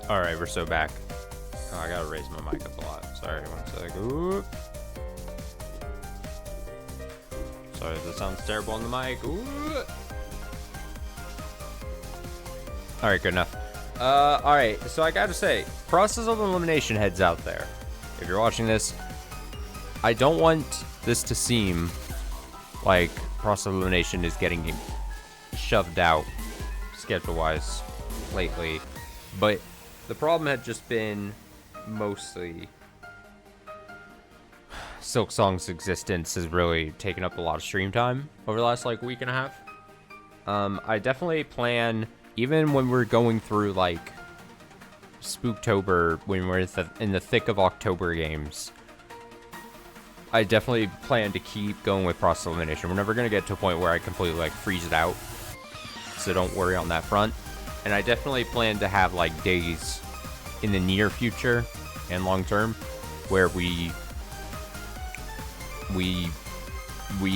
Alright, we're so back. Oh, I gotta raise my mic up a lot. Sorry, one sec. Ooh. Sorry, that sounds terrible on the mic. Ooh. Alright, good enough. Alright, so I gotta say, process of elimination heads out there. If you're watching this, I don't want this to seem like process of elimination is getting shoved out schedule-wise lately, but the problem had just been mostly Silk Song's existence has really taken up a lot of stream time over the last like week and a half. I definitely plan, even when we're going through like Spooktober, when we're in the thick of October games, I definitely plan to keep going with process elimination. We're never going to get to a point where I completely like freeze it out, so don't worry on that front. And I definitely plan to have like days in the near future and long term where we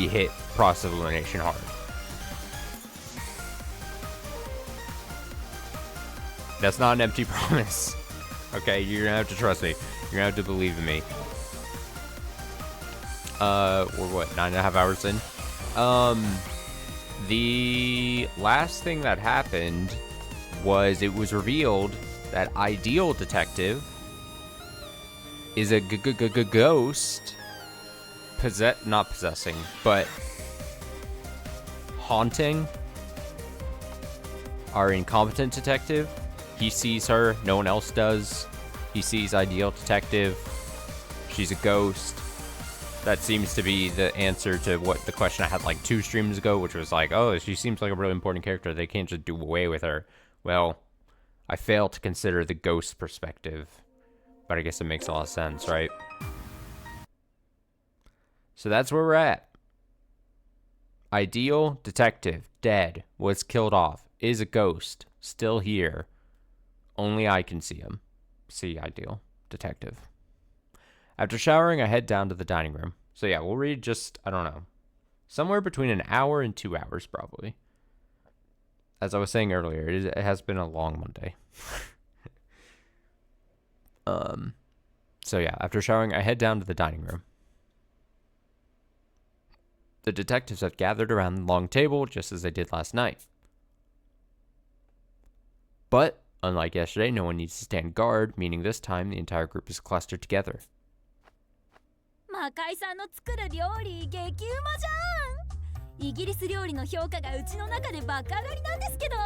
hit process elimination hard. That's not an empty promise. Okay, you're gonna have to trust me. You're gonna have to believe in me. We're what, 9.5 hours in? The last thing that happened was it was revealed that Ideal Detective is a ghost, not possessing, but haunting our incompetent detective. He sees her, no one else does. He sees Ideal Detective. She's a ghost. That seems to be the answer to what the question I had like 2 streams ago, which was like, oh, she seems like a really important character. They can't just do away with her. Well, I fail to consider the ghost perspective, but I guess it makes a lot of sense, right? So that's where we're at. Ideal Detective, dead, was killed off, is a ghost, still here. Only I can see him. See Ideal Detective. After showering, I head down to the dining room. So yeah, we'll read just, I don't know, somewhere between an hour and 2 hours, probably. As I was saying earlier, it has been a long Monday. So yeah, after showering, I head down to the dining room. The detectives have gathered around the long table, just as they did last night. But, unlike yesterday, no one needs to stand guard, meaning this time the entire group is clustered together. 魔界さんの作る料理激うまじゃん。イギリス料理の評価がうちの中で爆上がりなんですけど。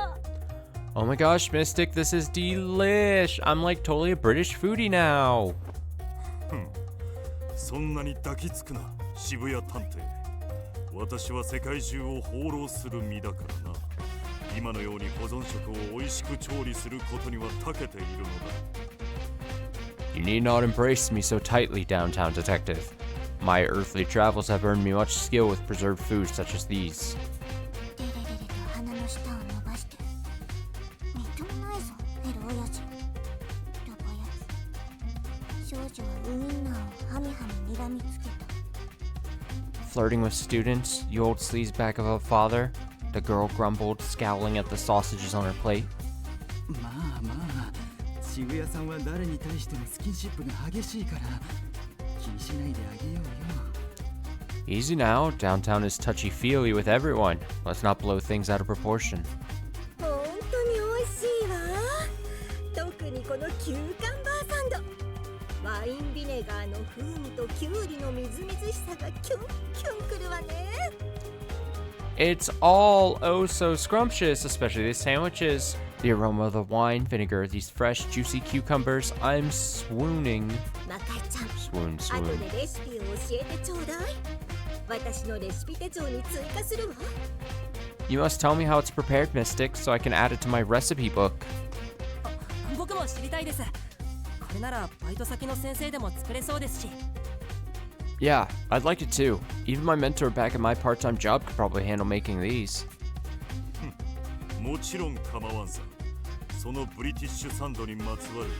Oh my gosh, Mystic, this is delish. I'm like totally a British foodie now. そんなに抱きつくな、渋谷探偵。私は世界中を放浪する身だからな。今のように保存食を美味しく調理することには長けているのだ。You need not embrace me so tightly, downtown detective. My earthly travels have earned me much skill with preserved foods such as these. Flirting with students, you old sleazebag of a father? The girl grumbled, scowling at the sausages on her plate. 渋谷さんは誰に対してもスキンシップが激しいから気にしないであげようよ。Easy now, downtown is touchy-feely with everyone. Let's not blow things out of proportion. 本当に美味しいわ。特にこのキューカンバーサンド。ワインビネガーの風味とキュウリのみずみずしさがキュンキュンくるわね。It's all oh so scrumptious, especially these sandwiches. The aroma of the wine, vinegar, these fresh, juicy cucumbers. I'm swooning. Swoon, swoon. You must tell me how it's prepared, Mystic, so I can add it to my recipe book. Yeah, I'd like it too. Even my mentor back at my part-time job could probably handle making these. もちろん構わんさ。そのブリティッシュサンドにまつわる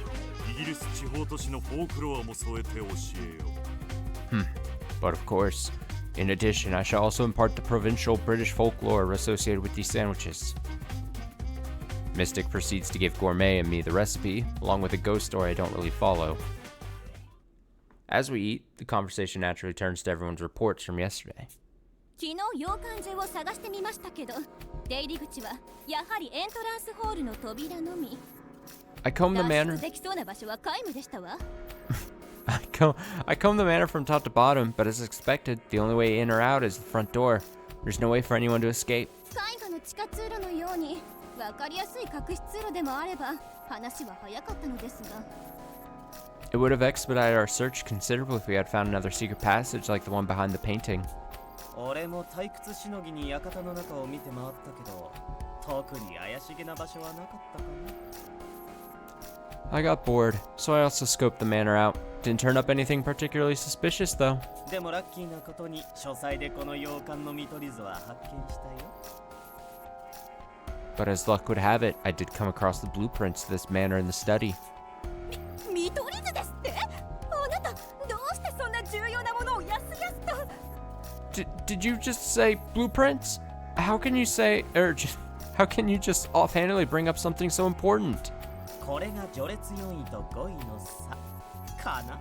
イギリス地方都市のフォークロアも添えて教えよう。But of course, in addition, I shall also impart the provincial British folklore associated with these sandwiches. Mystic proceeds to give Gourmet and me the recipe, along with a ghost story I don't really follow. As we eat, the conversation naturally turns to everyone's reports from yesterday. 昨日洋館中を探してみましたけど、出入り口はやはりエントランスホールの扉のみ。 I comb the manor. 脱出できそうな場所は皆無でしたわ。I comb the manor from top to bottom, but as expected, the only way in or out is the front door. There's no way for anyone to escape. 絵画の地下通路のように分かりやすい隠し通路でもあれば話は早かったのですが。 It would have expedited our search considerably if we had found another secret passage like the one behind the painting. 俺も退屈しのぎに館の中を見て回ったけど、特に怪しげな場所はなかったかな。 I got bored, so I also scoped the manor out. Didn't turn up anything particularly suspicious, though. でもラッキーなことに書斎でこの洋館の見取り図は発見したよ。 But as luck would have it, I did come across the blueprints to this manor in the study. 見取り図ですって？あなたどうしてそんな重要なものをやすやすと？ Did you just say blueprints? How can you say, how can you just offhandedly bring up something so important? これが序列4位と5位の差かな。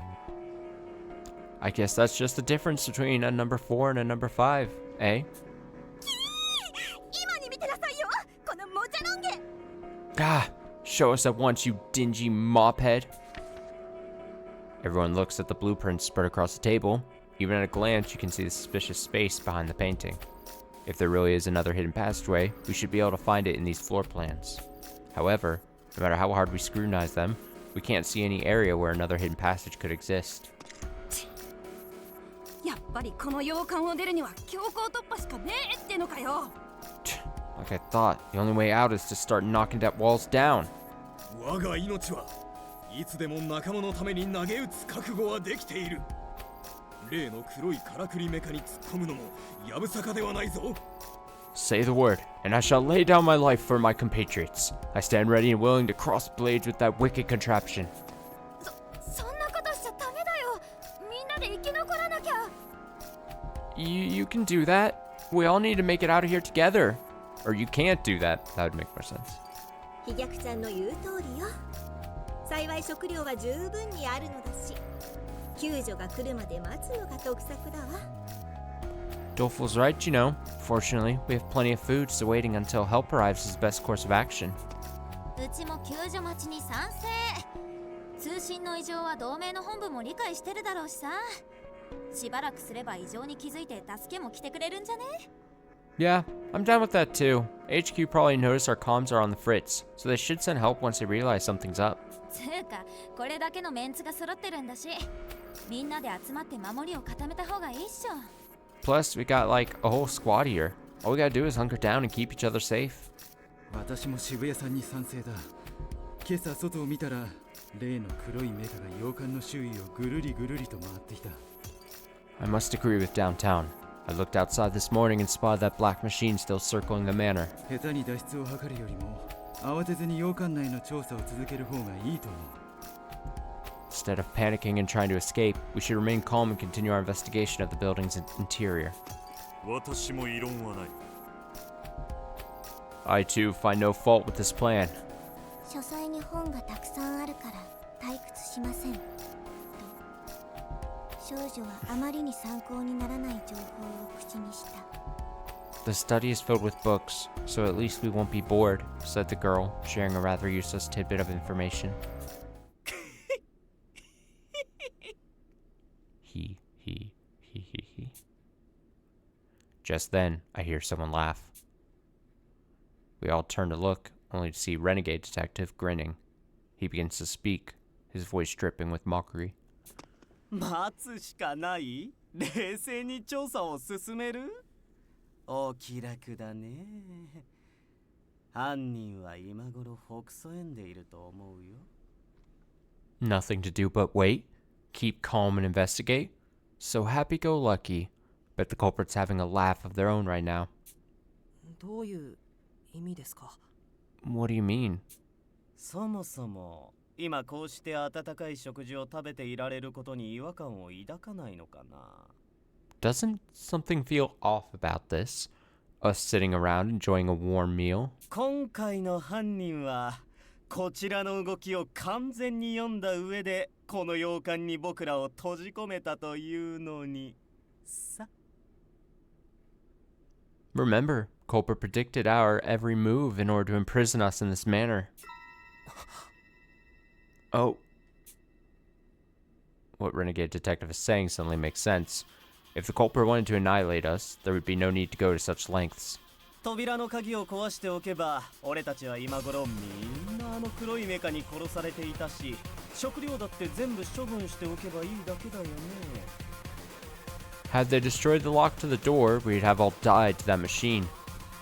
I guess that's just the difference between a number 4 and a number 5, eh? 今に見てなさいよ、このモジャロンゲ。 Ah, show us at once, you dingy mophead. Everyone looks at the blueprints spread across the table. Even at a glance, you can see the suspicious space behind the painting. If there really is another hidden passageway, we should be able to find it in these floor plans. However, no matter how hard we scrutinize them, we can't see any area where another hidden passage could exist. やっぱりこの洋館を出るには強行突破しかねえってのかよ。 Like I thought, the only way out is to start knocking that walls down. 我が命はいつでも仲間のために投げ打つ覚悟はできている。例の黒いからくりメカに突っ込むのもやぶさかではないぞ。 Say the word, and I shall lay down my life for my compatriots. I stand ready and willing to cross blades with that wicked contraption. そんなことしちゃダメだよ。みんなで生き残らなきゃ。 You can do that. We all need to make it out of here together. Or you can't do that. That would make more sense. 飛脚ちゃんの言う通りよ。幸い食料は十分にあるのだし、救助が来るまで待つのが得策だわ。 Doleful's right, you know. Fortunately, we have plenty of food, so waiting until help arrives is the best course of action. うちも救助待ちに賛成。通信の異常は同盟の本部も理解してるだろうしさ。しばらくすれば異常に気づいて助けも来てくれるんじゃね？ Yeah, I'm down with that too. HQ probably noticed our comms are on the fritz, so they should send help once they realize something's up. つうか、これだけのメンツが揃ってるんだし、みんなで集まって守りを固めた方がいいっしょ。 Plus, we got like a whole squad here. All we gotta do is hunker down and keep each other safe. 私も渋谷さんに賛成だ。今朝外を見たら例の黒いメカが洋館の周囲をぐるりぐるりと回っていた。 I must agree with downtown. I looked outside this morning and spotted that black machine still circling the manor. 下手に脱出を図るよりも慌てずに洋館内の調査を続ける方がいいと思う。 Instead of panicking and trying to escape, we should remain calm and continue our investigation of the building's interior. 私も異論はない。 I too find no fault with this plan. 書斎に本がたくさんあるから退屈しません。と少女はあまりに参考にならない情報を口にした。 The study is filled with books, so at least we won't be bored, said the girl, sharing a rather useless tidbit of information. He. Just then, I hear someone laugh. We all turn to look, only to see Renegade Detective grinning. He begins to speak, his voice dripping with mockery. 待つしかない？冷静に調査を進める？お気楽だね。犯人は今頃ほくそ笑んでいると思うよ。 Nothing to do but wait, keep calm and investigate. So happy-go-lucky. Bet the culprit's having a laugh of their own right now. どういう意味ですか？ What do you mean? そもそも今こうして温かい食事を食べていられることに違和感を抱かないのかな？ Doesn't something feel off about this? us sitting around enjoying a warm meal. 今回の犯人はこちらの動きを完全に読んだ上でこの洋館に僕らを閉じ込めたというのにさ。 Remember, culprit predicted our every move in order to imprison us in this manner. Oh. What Renegade Detective is saying suddenly makes sense. If the culprit wanted to annihilate us, there would be no need to go to such lengths. 扉の鍵を壊しておけば俺たちは今頃みんなあの黒いメカに殺されていたし、食料だって全部処分しておけばいいだけだよね。 Had they destroyed the lock to the door, we'd have all died to that machine.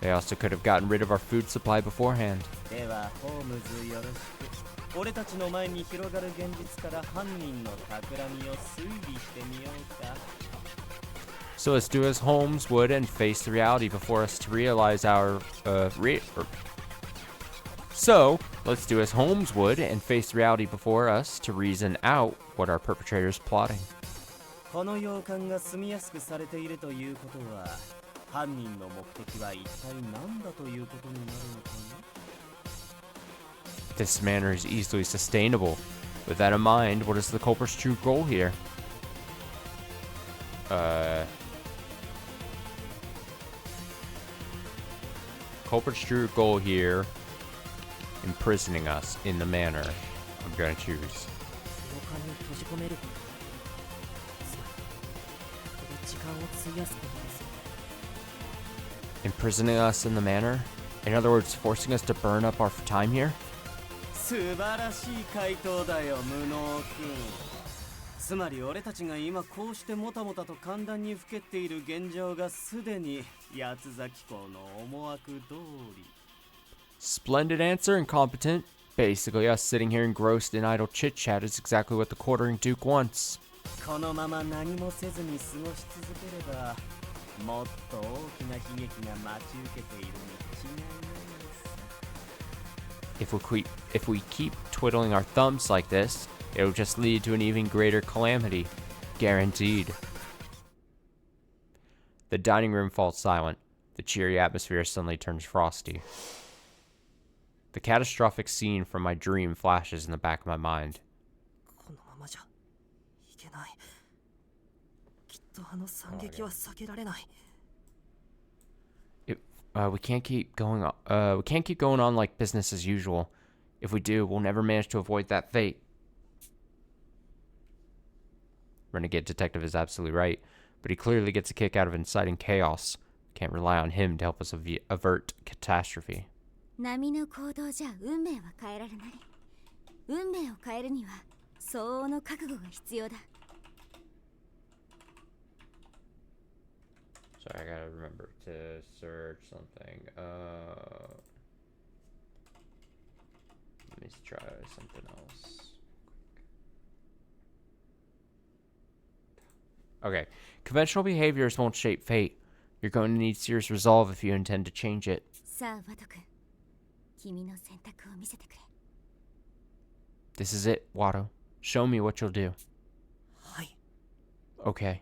They also could have gotten rid of our food supply beforehand. ではホームズよろしく。俺たちの前に広がる現実から犯人の企みを推理してみようか。 So let's do as Holmes would and face the reality before us to realize our So let's do as Holmes would and face the reality before us to reason out what our perpetrator is plotting. この洋館が住みやすくされているということは、犯人の目的は一体何だということになるのかな。 This manner is easily sustainable. With that in mind, what is the culprit's true goal here? Culprit's true goal here, imprisoning us in the manner I'm gonna choose. 洋館に閉じ込めること。つまりここで時間を費やすことですよね。 Imprisoning us in the manor? In other words, forcing us to burn up our time here? 素晴らしい回答だよ、無能君。つまり俺たちが今こうしてもたもたと寒暖にふけっている現状がすでに八つ咲公の思惑通り。 Splendid answer, incompetent. Basically, us sitting here engrossed in idle chit-chat is exactly what the quartering Duke wants. このまま何もせずに過ごし続ければ、もっと大きな悲劇が待ち受けているに違いないです。 If we keep twiddling our thumbs like this, it'll just lead to an even greater calamity. Guaranteed. The dining room falls silent. The cheery atmosphere suddenly turns frosty. The catastrophic scene from my dream flashes in the back of my mind. このままじゃいけない。きっとあの惨劇は避けられない。 We can't keep going on. We can't keep going on like business as usual. If we do, we'll never manage to avoid that fate. Renegade Detective is absolutely right, but he clearly gets a kick out of inciting chaos. Can't rely on him to help us avert catastrophe. 波の行動じゃ運命は変えられない。運命を変えるには相応の覚悟が必要だ。 Sorry, I gotta remember to search something. Let me try something else. Okay. Conventional behaviors won't shape fate. You're going to need serious resolve if you intend to change it. さあ、ワト君。君の選択を見せてくれ。 This is it, Watto. Show me what you'll do. はい。 Okay.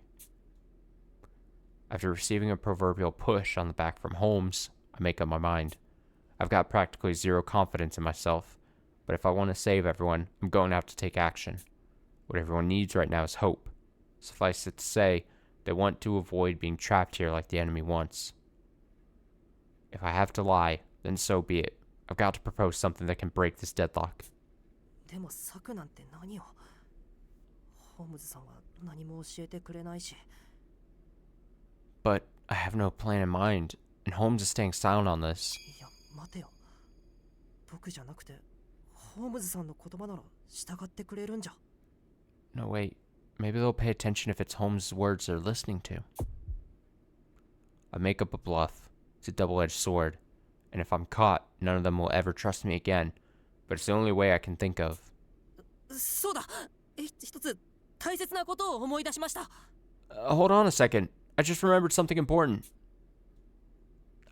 After receiving a proverbial push on the back from Holmes, I make up my mind. I've got practically zero confidence in myself, but if I want to save everyone, I'm going to have to take action. What everyone needs right now is hope. Suffice it to say, they want to avoid being trapped here like the enemy wants. If I have to lie, then so be it. I've got to propose something that can break this deadlock. でも策なんて何を。ホームズさんは何も教えてくれないし。 But I have no plan in mind, and Holmes is staying silent on this. いや、待てよ。僕じゃなくて、ホームズさんの言葉なら従ってくれるんじゃ。 No, wait. Maybe they'll pay attention if it's Holmes' words they're listening to. I make up a bluff. It's a double-edged sword. And if I'm caught, none of them will ever trust me again. But it's the only way I can think of. そうだ。一つ大切なことを思い出しました。Hold on a second. I just remembered something important.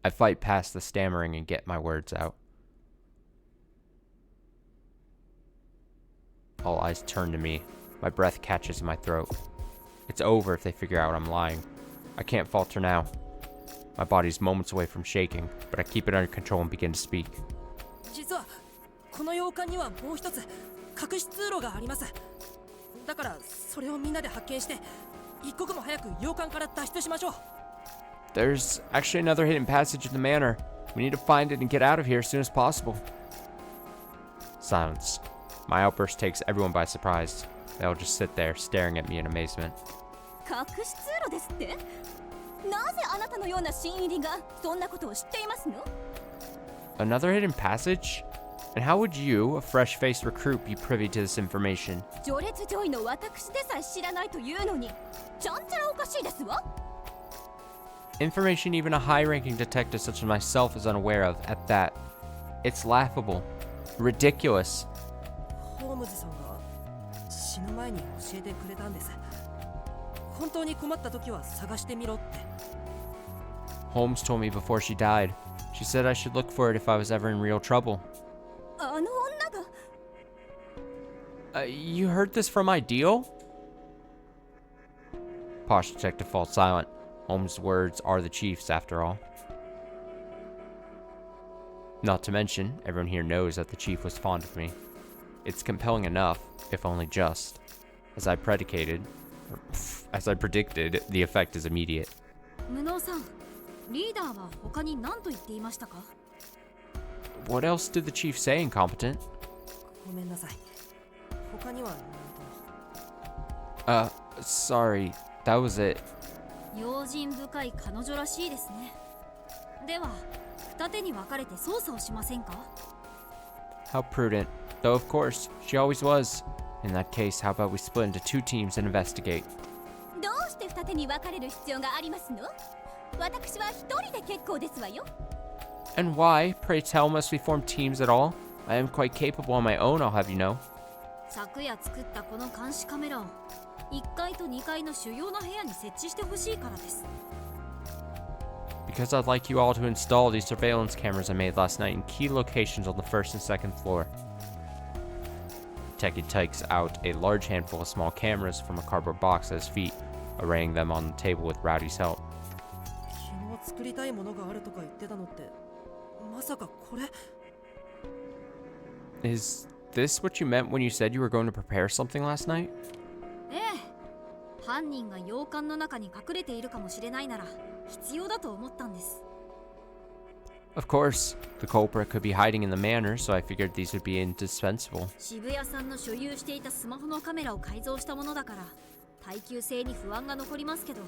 I fight past the stammering and get my words out. All eyes turn to me. My breath catches in my throat. It's over if they figure out I'm lying. I can't falter now. My body's moments away from shaking, but I keep it under control and begin to speak. 実はこの洋館にはもう一つ隠し通路があります。だからそれをみんなで発見して一刻も早く洋館から脱出しましょう。 There's actually another hidden passage in the manor. We need to find it and get out of here as soon as possible. Silence. My outburst takes everyone by surprise. They all just sit there, staring at me in amazement. 隠し通路ですって？なぜあなたのような新入りがそんなことを知っていますの？ Another hidden passage? And how would you, a fresh-faced recruit, be privy to this information? 序列上位の私でさえ知らないというのに、ちゃんちゃらおかしいですわ。 Information even a high-ranking detective such as myself is unaware of, at that. It's laughable. Ridiculous. ホームズさんが死ぬ前に教えてくれたんです。本当に困った時は探してみろって。 Holmes told me before she died. She said I should look for it if I was ever in real trouble. あの女が。You heard this from my deal? Posh detective falls silent. Holmes' words are the chief's, after all. Not to mention, everyone here knows that the chief was fond of me. It's compelling enough, if only just. As I predicted, the effect is immediate. 無能さん、リーダーは他に何と言っていましたか？ What else did the chief say, incompetent? ごめんなさい。他には何と。Sorry, that was it. 用心深い彼女らしいですね。では、二手に分かれて捜査をしませんか？ How prudent. Though of course, she always was. In that case, how about we split into 2 teams and investigate? どうして二手に分かれる必要がありますの？私は一人で結構ですわよ。 And why, pray tell, must we form teams at all? I am quite capable on my own, I'll have you know. 昨夜作ったこの監視カメラを1階と2階の主要な部屋に設置してほしいからです。 Because I'd like you all to install these surveillance cameras I made last night in key locations on the 1st and 2nd floor. Techie takes out a large handful of small cameras from a cardboard box at his feet, arraying them on the table with Rowdy's help. 昨日作りたいものがあるとか言ってたのって、まさかこれ？ Is this what you meant when you said you were going to prepare something last night? ええ。犯人が洋館の中に隠れているかもしれないなら必要だと思ったんです。 Of course, the culprit could be hiding in the manor, so I figured these would be indispensable. 渋谷さんの所有していたスマホのカメラを改造したものだから耐久性に不安が残りますけど、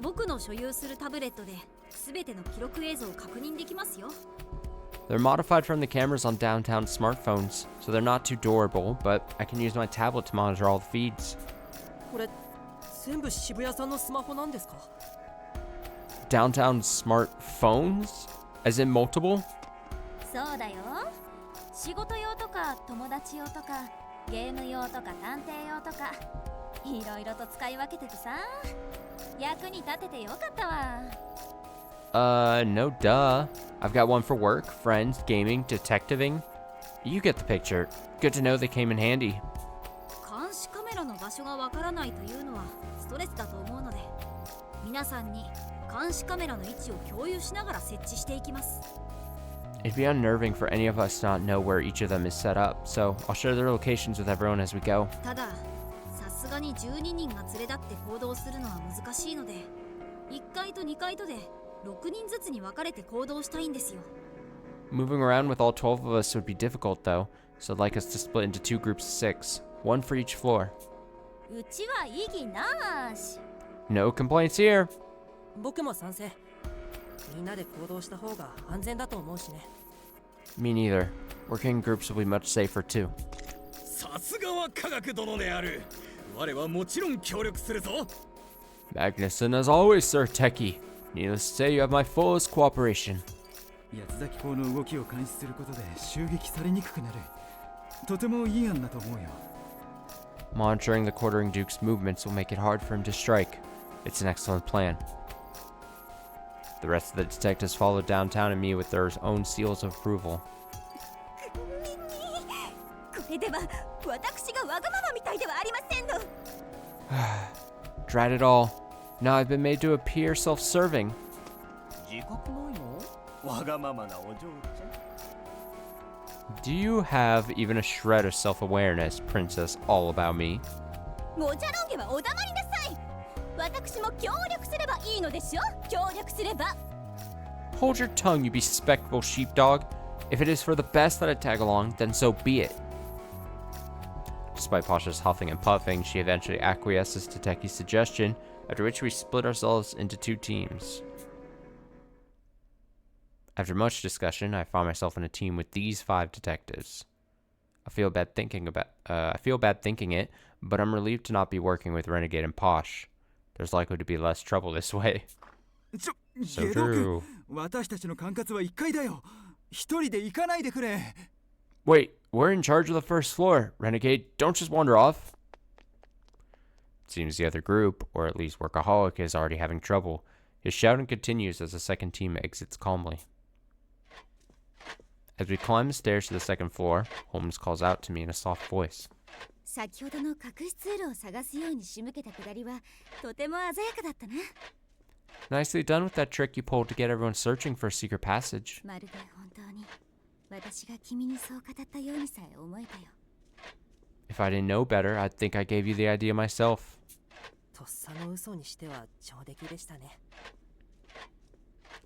僕の所有するタブレットで全ての記録映像を確認できますよ。 They're modified from the cameras on downtown smartphones, so they're not too durable, but I can use my tablet to monitor all the feeds. これ全部渋谷さんのスマホなんですか？ Downtown smartphones? As in multiple? そうだよ。仕事用とか友達用とかゲーム用とか探偵用とかいろいろと使い分けててさ、役に立ててよかったわ。No duh. I've got one for work, friends, gaming, detectiving. You get the picture. Good to know they came in handy. 監視カメラの場所がわからないというのはストレスだと思うので、皆さんに監視カメラの位置を共有しながら設置していきます。 It'd be unnerving for any of us to not know where each of them is set up, so I'll share their locations with everyone as we go. ただ、さすがに12人が連れ立って行動するのは難しいので、1階と2階とで6人ずつに分かれて行動したいんですよ。 Moving around with all 12 of us would be difficult though, so I'd like us to split into 2 groups of 6, 1 for each floor. うちは異議なし。 No complaints here. 僕も賛成。みんなで行動した方が安全だと思うしね。 Me neither. Working in groups will be much safer too. さすがは科学殿である。我はもちろん協力するぞ。 Magnuson as always, Sir Techie. Needless to say, you have my fullest cooperation. 八つ崎港の動きを監視することで襲撃されにくくなる。とてもいい案だと思うよ。 Monitoring the quartering Duke's movements will make it hard for him to strike. It's an excellent plan. The rest of the detectives followed downtown and me with their own seals of approval. これでは私がわがままみたいではありませんの。 Drat it all. Now I've been made to appear self-serving. 自覚ないの？わがままなお嬢ちゃん。 Do you have even a shred of self-awareness, Princess All About Me? もじゃろんげはお黙りなさい。私も協力すればいいのでしょ。協力すれば。 Hold your tongue, you bespectacled sheepdog. If it is for the best that I tag along, then so be it. Despite Pasha's huffing and puffing, she eventually acquiesces to Teki's suggestion, after which we split ourselves into two teams. After much discussion, I find myself in a team with these 5 detectives. I feel bad thinking it, but I'm relieved to not be working with Renegade and Posh. There's likely to be less trouble this way. So ゲド true. 君、私たちの管轄は1階だよ。一人で行かないでくれ。 Wait, we're in charge of the first floor. Renegade, don't just wander off. It seems the other group, or at least Workaholic, is already having trouble. His shouting continues as the second team exits calmly. As we climb the stairs to the second floor, Holmes calls out to me in a soft voice. 先ほどの隠し通路を探すように仕向けたくだりはとても鮮やかだったな。 Nicely done with that trick you pulled to get everyone searching for a secret passage. まるで本当に私が君にそう語ったようにさえ思えたよ。 If I didn't know better, I'd think I gave you the idea myself. とっさの嘘にしては上出来でしたね。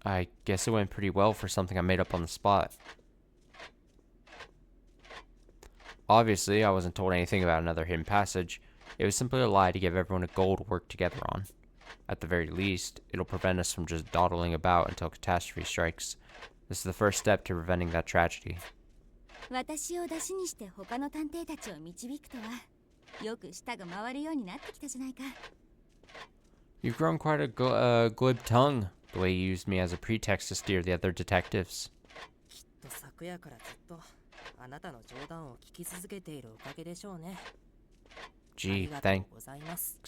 I guess it went pretty well for something I made up on the spot. Obviously, I wasn't told anything about another hidden passage. It was simply a lie to give everyone a goal to work together on. At the very least, it'll prevent us from just dawdling about until catastrophe strikes. This is the first step to preventing that tragedy. 私を出しにして他の探偵たちを導くとはよく舌が回るようになってきたじゃないか。 You've grown quite a glib tongue, the way you used me as a pretext to steer the other detectives. きっと昨夜からずっとあなたの冗談を聞き続けているおかげでしょうね。 Gee, ありがとうございます。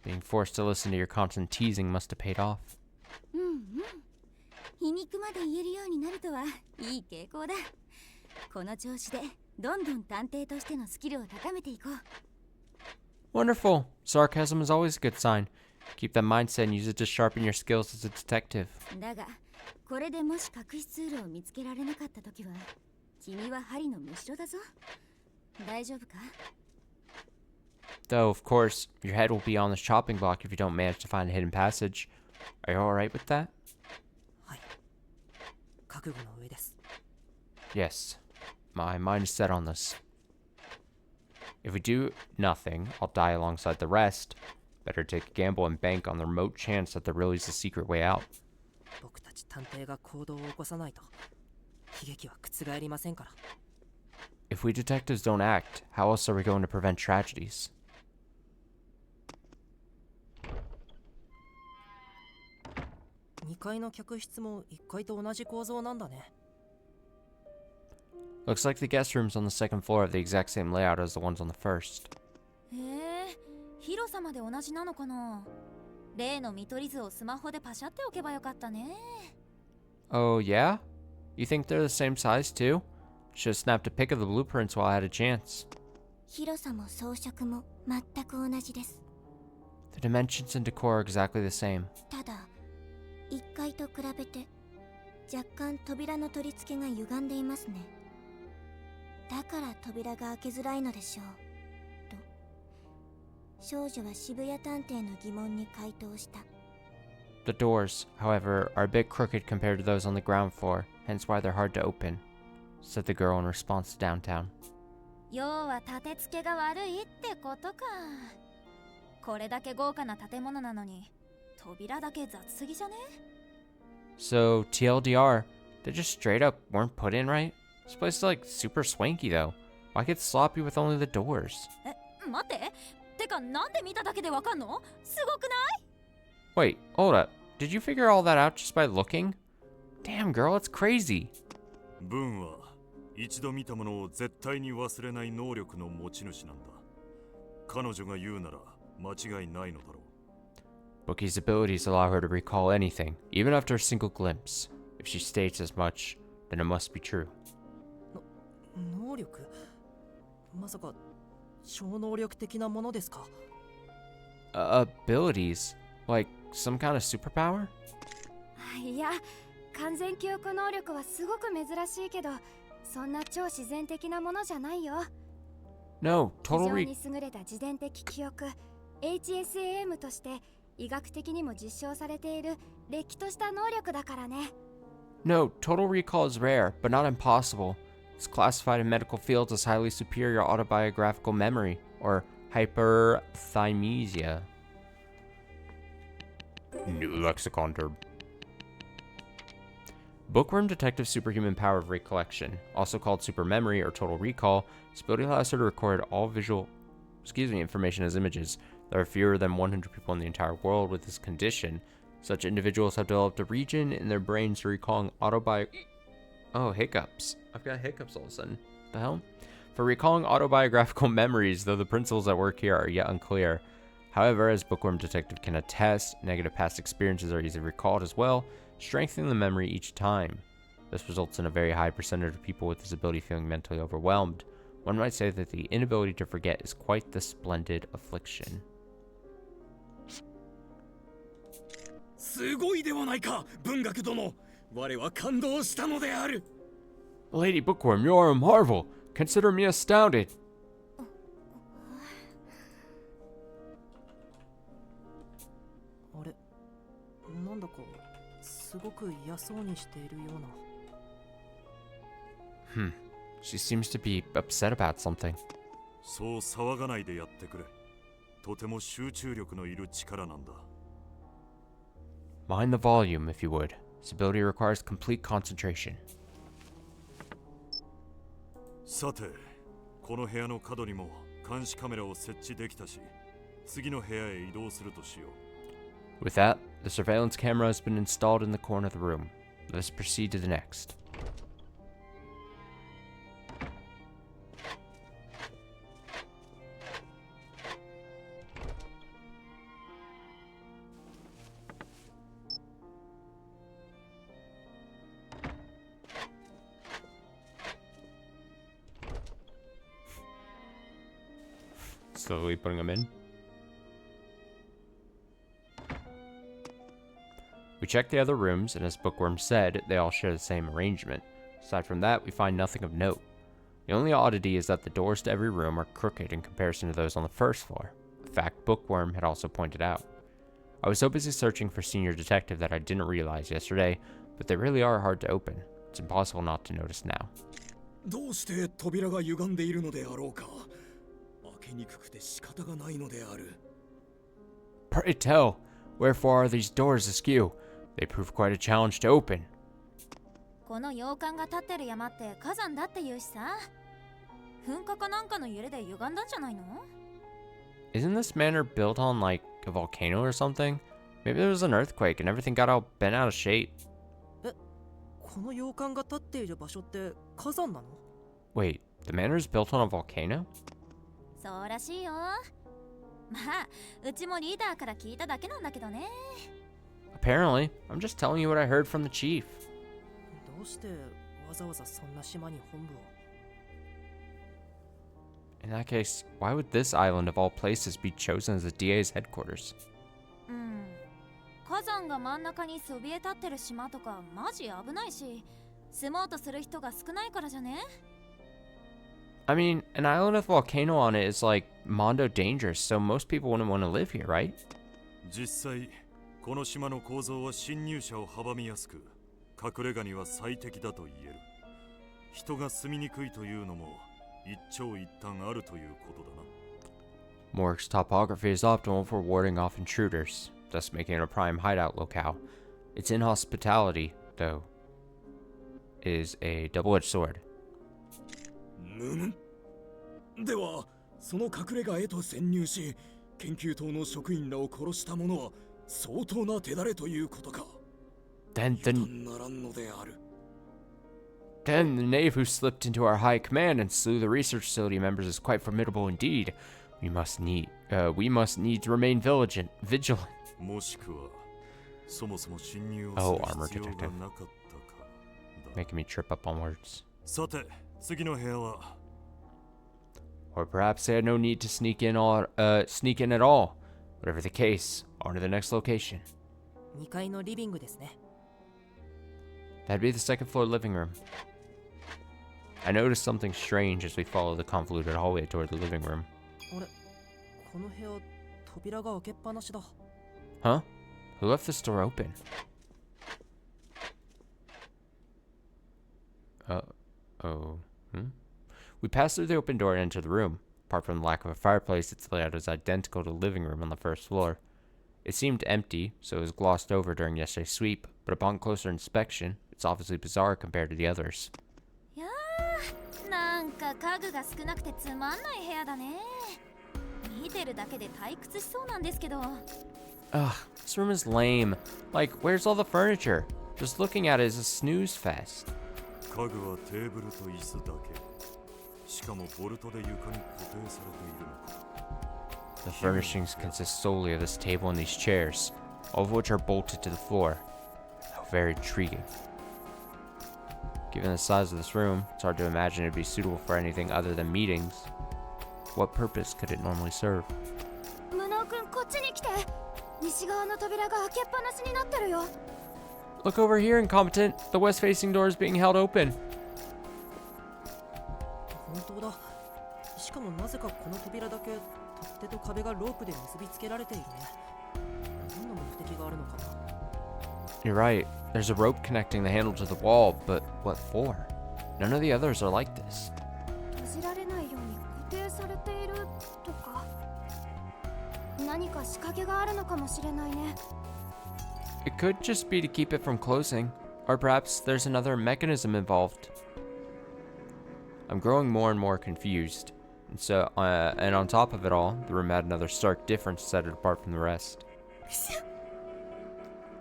Being forced to listen to your constant teasing must have paid off. うんうん。皮肉まで言えるようになるとはいい傾向だ。この調子でどんどん探偵としてのスキルを高めていこう。 Wonderful. Sarcasm is always a good sign. Keep that mindset and use it to sharpen your skills as a detective. だが、これでもし隠し通路を見つけられなかったときは、君は針のむしろだぞ。大丈夫か？ Though, of course, your head will be on the chopping block if you don't manage to find a hidden passage. Are you alright with that? はい。覚悟の上です。 Yes. My mind is set on this. If we do nothing, I'll die alongside the rest. Better take a gamble and bank on the remote chance that there really is a secret way out. 僕たち探偵が行動を起こさないと悲劇は覆りませんから。 If we detectives don't act, how else are we going to prevent tragedies? 2階の客室も1階と同じ構造なんだね。 Looks like the guest rooms on the second floor have the exact same layout as the ones on the first. へえ、広さまで同じなのかな。例の見取り図をスマホでパシャっておけばよかったね。 Oh, yeah? You think they're the same size, too? Should've snapped a pic of the blueprints while I had a chance. 広さも装飾も全く同じです。 The dimensions and decor are exactly the same. ただ、1階と比べて若干扉の取り付けが歪んでいますね。だから扉が開けづらいのでしょう。と、少女は渋谷探偵の疑問に回答した。 The doors, however, are a bit crooked compared to those on the ground floor, hence why they're hard to open, said the girl in response to downtown. 要は立て付けが悪いってことか。これだけ豪華な建物なのに扉だけ雑すぎじゃね？ So, TLDR, they just straight up weren't put in right? This place is like super swanky though. Why get sloppy with only the doors? 待って。てかなんで見ただけでわかんの？すごくない？ Wait, hold up. Did you figure all that out just by looking? Damn, girl, it's crazy. ブンは一度見たものを絶対に忘れない能力の持ち主なんだ。彼女が言うなら間違いないのだろう。 Bookie's abilities allow her to recall anything, even after a single glimpse. If she states as much, then it must be true. 能力？まさか超能力的なものですか？ Abilities? Like some kind of superpower? いや、完全記憶能力はすごく珍しいけど、そんな超自然的なものじゃないよ。 No, 非 total 常 re- に優れた自伝的記憶 HSAM として医学的にも実証されているれっきとした能力だからね。 No, total recall is rare, but not impossible. It's classified in medical fields as highly superior autobiographical memory, or hyperthymesia. New lexicon term. Bookworm Detective's superhuman power of recollection, also called supermemory or total recall, this ability allows her to record all information as images. There are fewer than 100 people in the entire world with this condition. Such individuals have developed a region in their brains for recalling hiccups. I've got hiccups all of a sudden. The hell? For recalling autobiographical memories, though the principles at work here are yet unclear. However, as Bookworm Detective can attest, negative past experiences are easily recalled as well, strengthening the memory each time. This results in a very high percentage of people with this ability feeling mentally overwhelmed. One might say that the inability to forget is quite the splendid affliction. すごいではないか、文学殿。我は感動したのである。Lady Bookworm, you are a marvel. Consider me astounded. あれ、なんだかすごく嫌そうにしているような。She seems to be upset about something. そう騒がないでやってくれ。とても集中力のいる力なんだ。Mind the volume, if you would. This ability requires complete concentration. さて、この部屋の角にも監視カメラを設置できたし、次の部屋へ移動するとしよう。With that, the surveillance camera has been installed in the corner of the room. Let us proceed to the next. Slowly putting them in. We check the other rooms, and as Bookworm said, they all share the same arrangement. Aside from that, we find nothing of note. The only oddity is that the doors to every room are crooked in comparison to those on the first floor, a fact Bookworm had also pointed out. I was so busy searching for Senior Detective that I didn't realize yesterday, but they really are hard to open. It's impossible not to notice now. どうして扉が歪んでいるのであろうか。開けにくくて仕方がないのである。Pray tell, wherefore are these doors askew? They prove quite a challenge to open. この洋館が立ってる山って火山だっていうしさ。噴火かなんかの揺れで歪んだんじゃないの？ Isn't this manor built on like a volcano or something? Maybe there was an earthquake and everything got all bent out of shape. この洋館が立っている場所って火山なの？ Wait, the manor is built on a volcano? そうらしいよ。まあ、うちもリーダーから聞いただけなんだけどね。Apparently, I'm just telling you what I heard from the chief. どうしてわざわざそんな島に本部を？ In that case, why would this island of all places be chosen as the DA's headquarters? 火山が真ん中にそびえ立ってる島とかマジ危ないし、住もうとする人が少ないからじゃね？ I mean, an island with a volcano on it is like mondo dangerous, so most people wouldn't want to live here, right? 実際、この島の構造は侵入者を阻みやすく、隠れ家には最適だと言える。人が住みにくいというのも一長一短あるということだな。Morg's topography is optimal for warding off intruders, thus making it a prime hideout locale. Its inhospitality, though, is a double-edged sword. では、その隠れ家へと潜入し、研究棟の職員らを殺した者は相当な手だれということか。Then the ならんのである。Then the knave who slipped into our high command and slew the research facility members is quite formidable indeed. We must needs remain vigilant. もしくは、そもそも侵入を Oh, す armor る必要が detective. なかったか。Making me trip up on words. さて、次の部屋は。Or perhaps they had no need to sneak in at all. Whatever the case, on to the next location. 2階のリビングですね。That'd be the second floor living room. I noticed something strange as we followed the convoluted hallway toward the living room. あれ、この部屋、扉が開けっぱなしだ。Huh? Who left this door open? Oh. We passed through the open door and entered the room. Apart from the lack of a fireplace, its layout is identical to the living room on the first floor. It seemed empty, so it was glossed over during yesterday's sweep, but upon closer inspection, it's obviously bizarre compared to the others. いやー、なんか家具が少なくてつまんない部屋だね。見てるだけで退屈しそうなんですけど。Ugh, this room is lame. Like, where's all the furniture? Just looking at it is a snooze fest. 家具はテーブルと椅子だけ。しかもボルトで床に固定されているのか。The furnishings consist solely of this table and these chairs, all of which are bolted to the floor. How very intriguing. Given the size of this room, it's hard to imagine it'd be suitable for anything other than meetings. What purpose could it normally serve? 無能くん、こっちに来て。西側の扉が開けっぱなしになってるよ。Look over here, incompetent. The west-facing door is being held open. 本当だ。しかもなぜかこの扉だけ取っ手と壁がロープで結びつけられているね。何の目的があるのかな。You're right. There's a rope connecting the handle to the wall, but what for? None of the others are like this. 閉じられないように固定されているとか。何か仕掛けがあるのかもしれないね。It could just be to keep it from closing, or perhaps there's another mechanism involved. I'm growing more and more confused, and on top of it all, the room had another stark difference set it apart from the rest.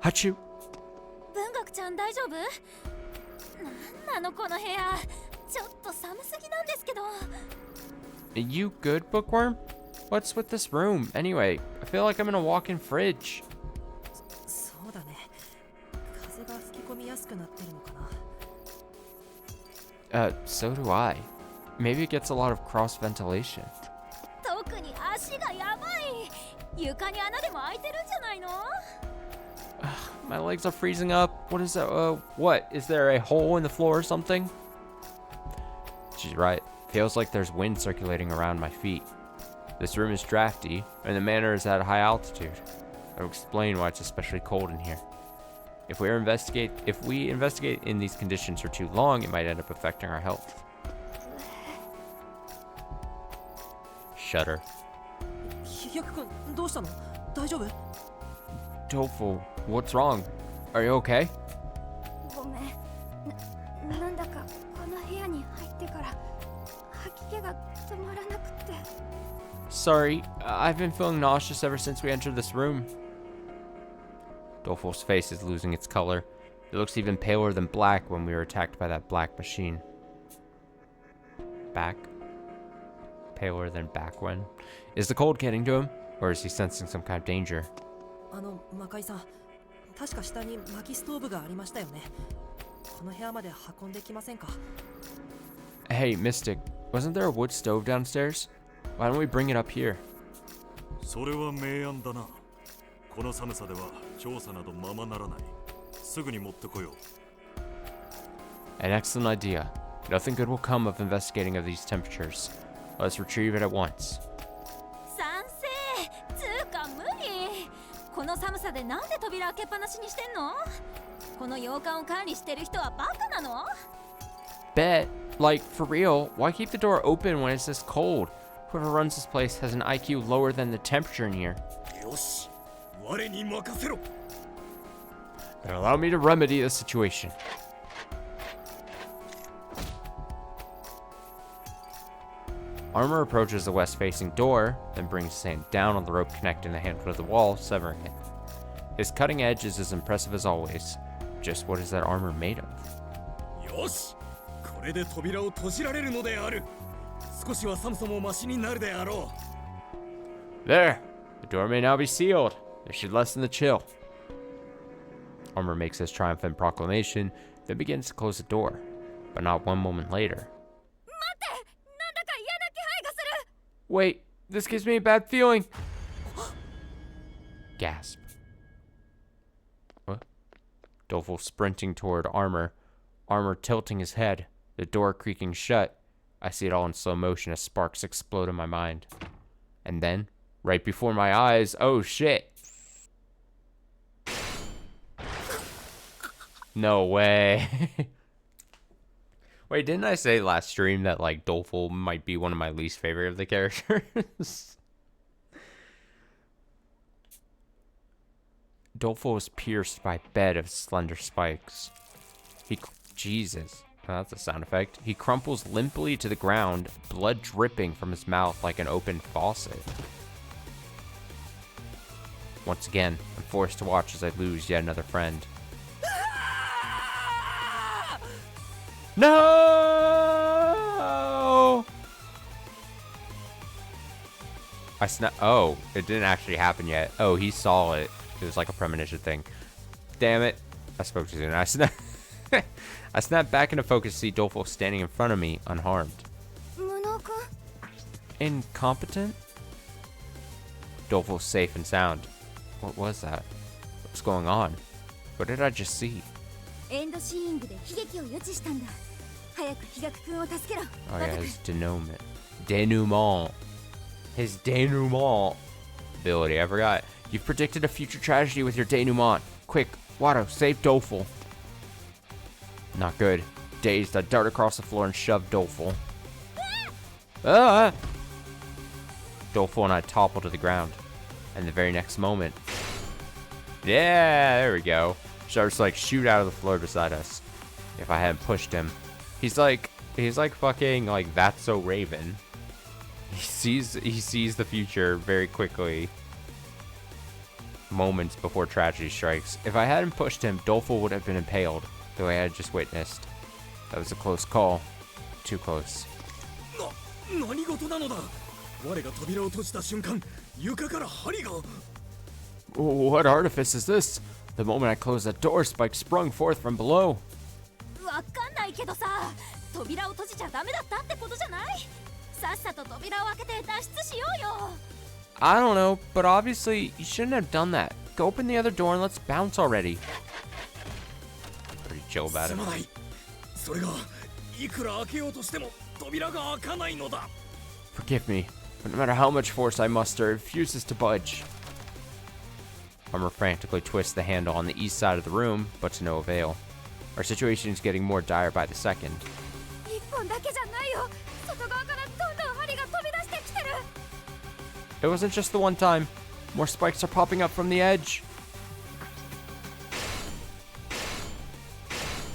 Hachu! 文学ちゃん大丈夫？なんなのこの部屋。ちょっと寒すぎなんですけど。You good, Bookworm? What's with this room? Anyway, I feel like I'm in a walk-in fridge. そうだね。風が吹き込みやすくなってるのかな。So do I. Maybe it gets a lot of cross ventilation. 特に足がやばい。床に穴でも開いてるんじゃないの？ My legs are freezing up. What is that? What? Is there a hole in the floor or something? She's right. Feels like there's wind circulating around my feet. This room is drafty, and the manor is at a high altitude. That will explain why it's especially cold in here. If we investigate in these conditions for too long, it might end up affecting our health. Shudder. ひやくくん、どうしたの？大丈夫？ Tofu, what's wrong? Are you okay? ごめん。なんだかこの部屋に入ってから吐き気が止まらなくて。Sorry, I've been feeling nauseous ever since we entered this room. Dolfo's face is losing its color. It looks even paler than black when we were attacked by that black machine. Back? Paler than back when? Is the cold getting to him? Or is he sensing some kind of danger? 魔界さん、確か下に薪ストーブがありましたよね。この部屋まで運んできませんか？ Hey, Mystic, wasn't there a wood stove downstairs? Why don't we bring it up here? それは明暗だな。この寒さでは調査などままならない。すぐに持ってこよう。 An excellent idea. Nothing good will come of investigating of these temperatures. Let's retrieve it at once. 賛成。つうか無理。この寒さでなんで扉開けっぱなしにしてんの？この洋館を管理してる人はバカなの？ Bet. Like, for real, why keep the door open when it's this cold? Whoever runs this place has an IQ lower than the temperature in here. よし、我に任せろ。 Then allow me to remedy the situation. Armor approaches the west-facing door, then brings his hand down on the rope connecting the handle to the wall, severing it. His cutting edge is as impressive as always. Just what is that armor made of? よし、これで扉を閉じられるのである。少しは寒さもマシになるであろう。 There! The door may now be sealed. It should lessen the chill. Armor makes his triumphant proclamation, then begins to close the door. But not one moment later. Wait, this gives me a bad feeling. Gasp. What? Doleful sprinting toward Armor. Armor tilting his head. The door creaking shut. I see it all in slow motion as sparks explode in my mind. And then, right before my eyes, oh shit. No way. Wait, didn't I say last stream that, like, Doleful might be one of my least favorite of the characters? Doleful was pierced by a bed of slender spikes. Jesus. Oh, that's a sound effect. He crumples limply to the ground, blood dripping from his mouth like an open faucet. Once again, I'm forced to watch as I lose yet another friend. No! Oh, it didn't actually happen yet. Oh, he saw it. It was like a premonition thing. Damn it. I spoke too soon. I snapped back into focus to see Doleful standing in front of me, unharmed. Incompetent? Doleful's safe and sound. What was that? What's going on? What did I just see? Oh yeah, his denouement. His denouement ability, I forgot. You've predicted a future tragedy with your denouement. Quick, Watto, save Doleful. Not good. Dazed, I dart across the floor and shove Doleful. Ah! Doleful and I topple to the ground. And the very next moment... Yeah, there we go. Starts to, like, shoot out of the floor beside us. If I hadn't pushed him. He's like fucking, like, That's So Raven. He sees the future very quickly. Moments before tragedy strikes. If I hadn't pushed him, Doleful would have been impaled, the way I had just witnessed. That was a close call. Too close. What artifice is this? The moment I closed that door, spikes sprung forth from below. I don't know, but obviously you shouldn't have done that. Go open the other door and let's bounce already. Pretty chill about it. Forgive me, but no matter how much force I muster, it refuses to budge. Armor frantically twists the handle on the east side of the room, but to no avail. Our situation is getting more dire by the second. It wasn't just the one time. More spikes are popping up from the edge.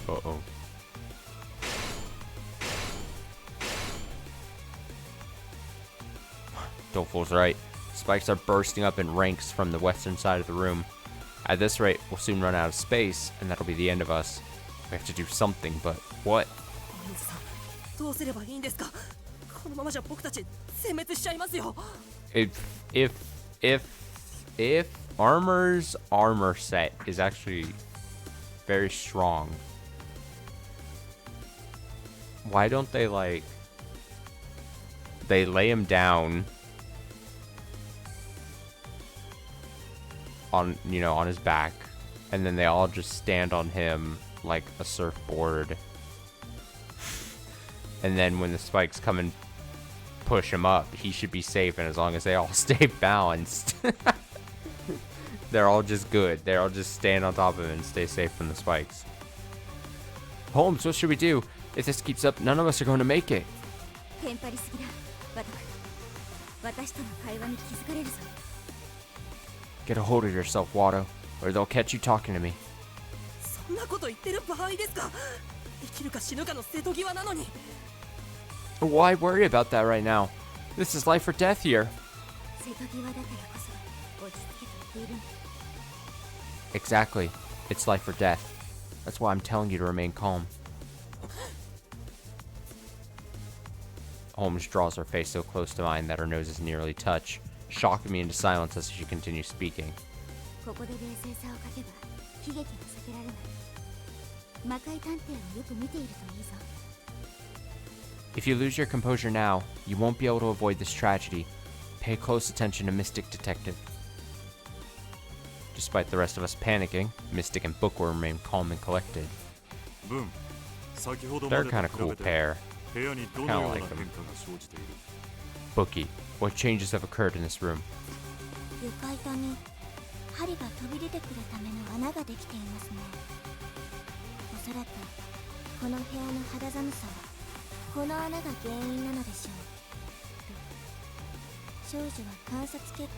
Uh-oh. Doleful's right. Spikes are bursting up in ranks from the western side of the room. At this rate, we'll soon run out of space, and that'll be the end of us. We have to do something, but what? If Armor's armor set is actually very strong, why don't they, like, they lay him down on, you know, on his back, and then they all just stand on him like a surfboard, and then when the spikes come and push him up, he should be safe, and as long as they all stay balanced, they're all just good. They're all just stand on top of him and stay safe from the spikes. Holmes, what should we do? If this keeps up, none of us are going to make it. Get a hold of yourself, Watto, or they'll catch you talking to me. Why worry about that right now? This is life or death here. Exactly. It's life or death. That's why I'm telling you to remain calm. Holmes draws her face so close to mine that her noses nearly touch, shocking me into silence as she continues speaking. If you lose your composure now, you won't be able to avoid this tragedy. Pay close attention to Mystic Detective. Despite the rest of us panicking, Mystic and Bookworm remain calm and collected. ブン、先ほど They're まで kind と of 比べ cool て pair. 部屋にどのような変化が生じている Bookie, what changes have occurred in this room? 床板に針が飛び出てくるための穴ができていますね。おそらくこの部屋の肌寒さはこの穴が原因なのでしょう。少女は観察結果を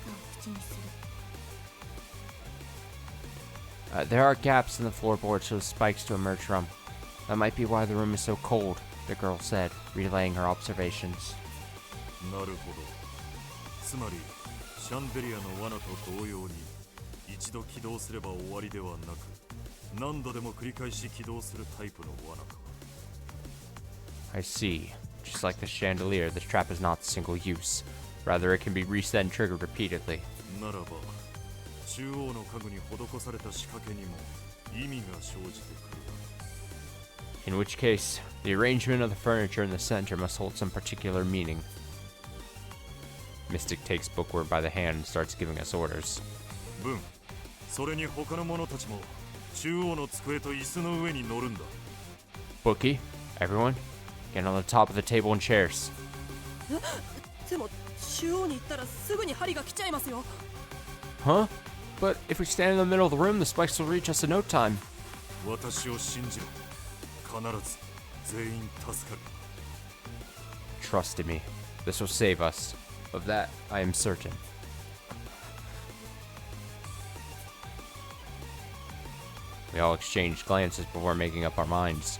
口にする。There are gaps in the floorboards for the spikes to emerge from. That might be why the room is so cold, the girl said, relaying her observations. なるほど。つまりシャンデリアの罠と同様に一度起動すれば終わりではなく何度でも繰り返し起動するタイプの罠か。 I see. Just like the chandelier, this trap is not single use. Rather, it can be reset and triggered repeatedly. ならば中央の家具に施された仕掛けにも意味が生じてくる。 In which case, the arrangement of the furniture in the center must hold some particular meaning. Mystic takes Bookworm by the hand and starts giving us orders. ブン、それに他の者たちも中央の机と椅子の上に乗るんだ。 Bookie, everyone, get on the top of the table and chairs. でも中央に行ったらすぐに針が来ちゃいますよ。 Huh? But if we stand in the middle of the room, the spikes will reach us in no time. 私を信じろ。必ず全員助かる。 Trust in me. This will save us. Of that, I am certain. We all exchanged glances before making up our minds.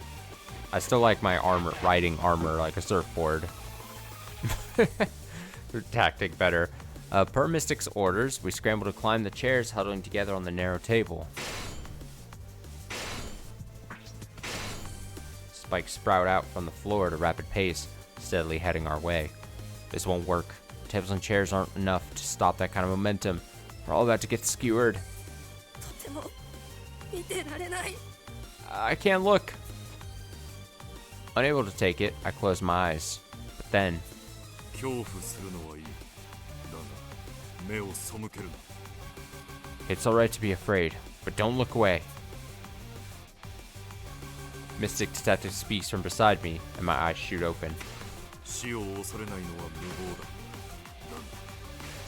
I still like my riding armor like a surfboard. Tactic better. Per Mystic's orders, we scrambled to climb the chairs, huddling together on the narrow table. Spikes sprout out from the floor at a rapid pace, steadily heading our way. This won't work. Tables and chairs aren't enough to stop that kind of momentum. We're all about to get skewered. とても見てられない。 I can't look. Unable to take it, I close my eyes. But then, 恐怖するのはいい。だが目を背けるな。 it's alright to be afraid, but don't look away. Mystic Detective speaks from beside me, and my eyes shoot open. 死を恐れないのは無謀だ。だが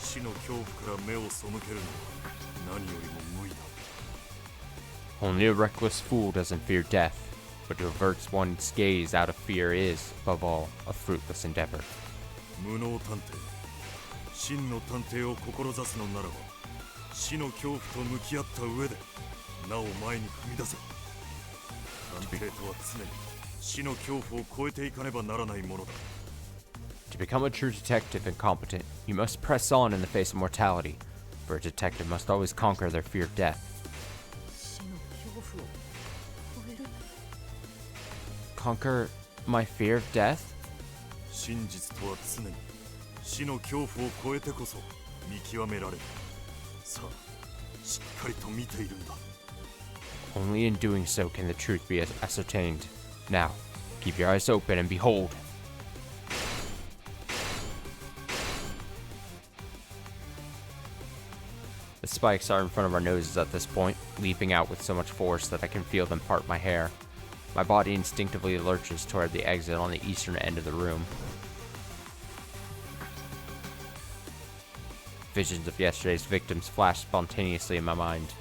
死の恐怖から目を背けるのは何よりも無理だ。 Only a reckless fool doesn't fear death, but to avert one's gaze out of fear is, above all, a fruitless endeavor. 無能探偵。真の探偵を志すのならば死の恐怖と向き合った上でなお前に踏み出せ。探偵とは常に死の恐怖を超えていかねばならないものだ。 To become a true detective and competent, you must press on in the face of mortality, for a detective must always conquer their fear of death. 死の恐怖を超える。 Conquer my fear of death? 真実とは常に死の恐怖を超えてこそ見極められる。さあ、しっかりと見ているんだ。 Only in doing so can the truth be ascertained. Now, keep your eyes open and behold. The spikes are in front of our noses at this point, leaping out with so much force that I can feel them part my hair. My body instinctively lurches toward the exit on the eastern end of the room. Visions of yesterday's victims flash spontaneously in my mind.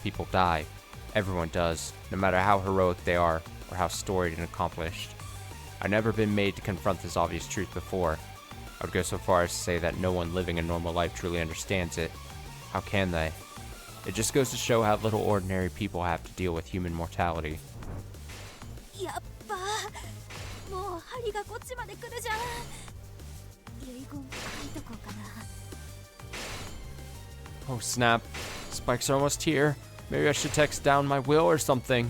People die. Everyone does, no matter how heroic they are, or how storied and accomplished. I've never been made to confront this obvious truth before. I would go so far as to say that no one living a normal life truly understands it. How can they? It just goes to show how little ordinary people have to deal with human mortality. やっばもう針がこっちまで来るじゃん。遺言書いとこうかな。 Oh snap. Spikes are almost here. Maybe I should text down my will or something.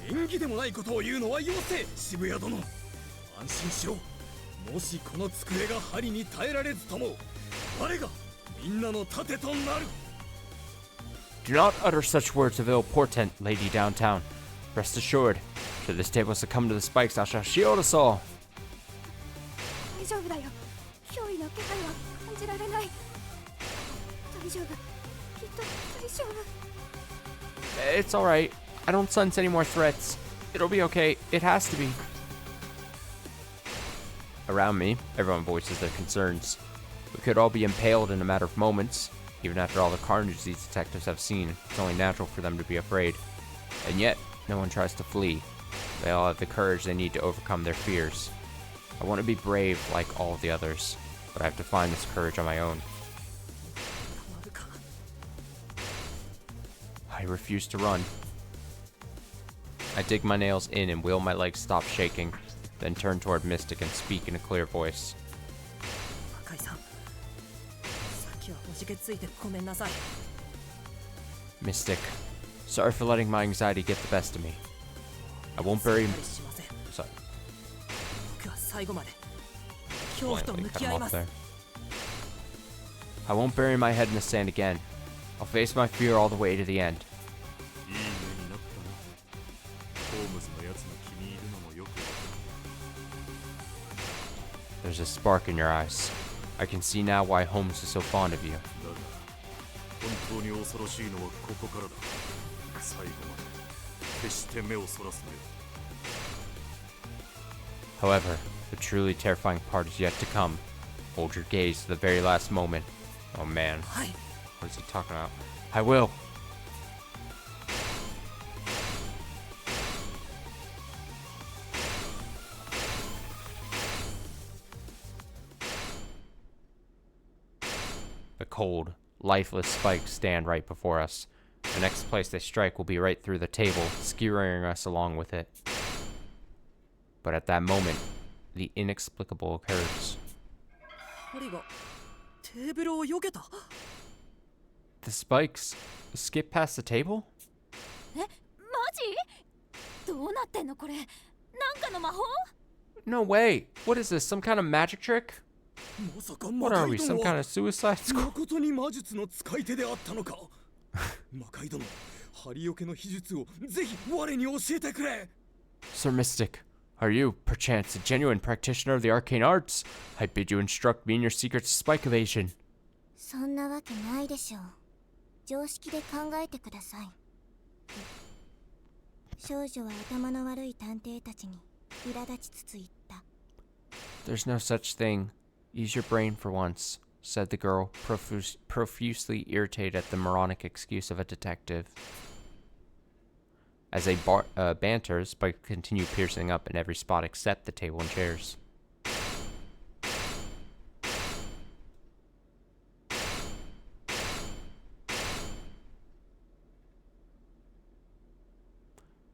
縁起でもないことを言うのはよせ、渋谷殿。安心しろ。もしこの机が針に耐えられずとも我がみんなの盾となる。 Do not utter such words of ill portent, lady downtown. Rest assured, should this table succumb to the spikes, I shall shield us all. 大丈夫だよ。脅威の気配は感じられない。大丈夫。きっ大丈夫？ It's alright. I don't sense any more threats. It'll be okay. It has to be. Around me, everyone voices their concerns. We could all be impaled in a matter of moments. Even after all the carnage these detectives have seen, it's only natural for them to be afraid. And yet, no one tries to flee. They all have the courage they need to overcome their fears. I want to be brave like all of the others, but I have to find this courage on my own. I refuse to run. I dig my nails in and will my legs stop shaking, then turn toward Mystic and speak in a clear voice. 赤井さん、さっきはおじけついてごめんなさい。 Mystic, sorry for letting my anxiety get the best of me. I won't bury... しません。 Sorry. 僕は最後まで恐怖と Cut 向 him き合い off ます。 there. I won't bury my head in the sand again. I'll face my fear all the way to the end. いい目になったな。ホームズのやつが気に入るのもよくわかる。 There's a spark in your eyes. I can see now why Holmes is so fond of you. だが本当に恐ろしいのはここからだ。最後まで決して目をそらすなよ。 However, the truly terrifying part is yet to come. Hold your gaze to the very last moment. Oh man, はい。 what is he talking about? I will. The cold, lifeless spikes stand right before us. The next place they strike will be right through the table, skewering us along with it. But at that moment, the inexplicable occurs. 針がテーブルを避けた。 The spikes skip past the table? え、マジ？どうなってんのこれ？なんかの魔法？ No way! What is this, some kind of magic trick? まさか What 魔 are we, 界 some 殿 kind は of suicide squad? 誠に魔術の使い手であったのか。魔界殿、針よけの秘術をぜひ我に教えてくれ。 Sir Mystic, are you, perchance, a genuine practitioner of the arcane arts? I bid you instruct me in your secrets of spike evasion. そんなわけないでしょう。常識で考えてください。少女は頭の悪い探偵たちに苛立ちつつ言った。 There's no such thing. Use your brain for once, said the girl, profusely irritated at the moronic excuse of a detective. As they banter, Spike continued piercing up in every spot except the table and chairs.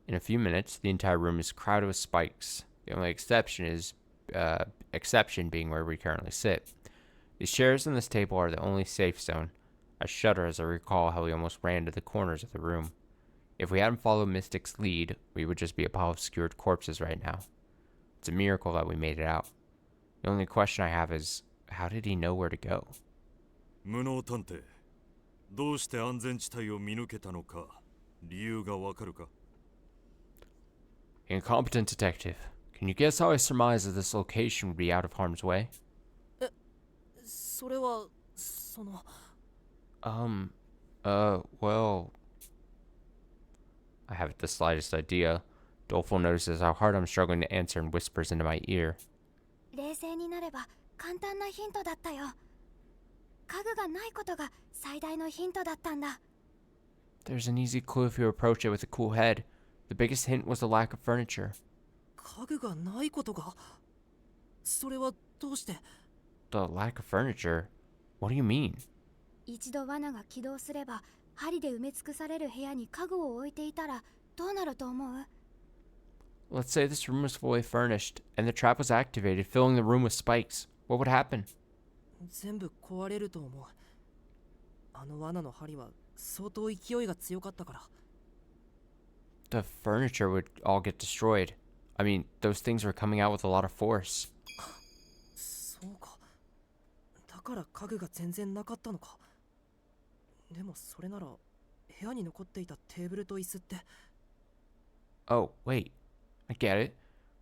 In a few minutes, the entire room is crowded with spikes. The only exception being where we currently sit. These chairs and this table are the only safe zone. I shudder as I recall how we almost ran to the corners of the room. If we hadn't followed Mystic's lead, we would just be a pile of skewered corpses right now. It's a miracle that we made it out. The only question I have is, how did he know where to go? 無能探偵、どうして安全地帯を見抜けたのか、理由がわかるか？ Incompetent detective. Can you guess how I surmise that this location would be out of harm's way? それはその Well... I haven't the slightest idea. Doleful notices how hard I'm struggling to answer and whispers into my ear. 冷静になれば簡単なヒントだったよ。家具がないことが最大のヒントだったんだ。 There's an easy clue if you approach it with a cool head. The biggest hint was the lack of furniture. 家具がないことが。それはどうして？ The lack of furniture? What do you mean? 一度罠が起動すれば針で埋め尽くされる部屋に家具を置いていたらどうなると思う？ Let's say this room was fully furnished, and the trap was activated, filling the room with spikes. What would happen? 全部壊れると思う。あの罠の針は相当勢いが強かったから。 The furniture would all get destroyed. I mean, those things were coming out with a lot of force. そうか。だから家具が全然なかったのか。でもそれなら部屋に残っていたテーブルと椅子って。 Oh, wait. I get it.